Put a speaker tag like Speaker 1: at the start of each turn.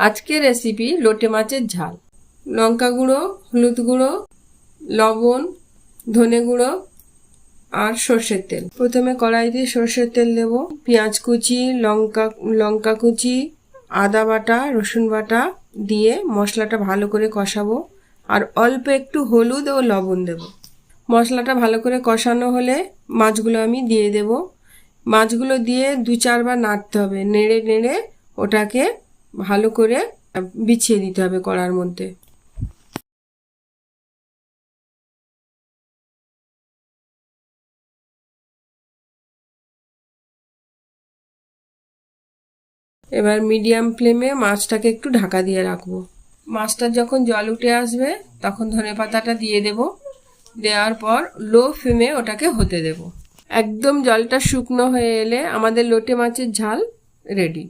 Speaker 1: আজকের রেসিপি লোটে মাছের ঝাল। লঙ্কা গুঁড়ো, হলুদ গুঁড়ো, লবণ, ধনে গুঁড়ো আর সর্ষের তেল। প্রথমে কড়াইতে সর্ষের তেল দেব। পেঁয়াজ কুচি, লঙ্কা কুচি, আদা বাটা, রসুন বাটা দিয়ে মশলাটা ভালো করে কষাবো। আর অল্প একটু হলুদ ও লবণ দেব। মশলাটা ভালো করে কষানো হলে মাছগুলো আমি দিয়ে দেব। মাছগুলো দিয়ে 2-4 বার নাড়তে হবে। নেড়ে নেড়ে ওটাকে ভালো করে বিছিয়ে দিতে হবে কড়ার মধ্যে। এবার মিডিয়াম ফ্লেমে মাছটাকে একটু ঢাকা দিয়ে রাখবো। মাছটা যখন জল উঠে আসবে তখন ধনেপাতাটা দিয়ে দেব। দেওয়ার পর লো ফ্লেমে ওটাকে হতে দেব। একদম জলটা শুকনো হয়ে এলে আমাদের লোটে মাছের ঝাল রেডি।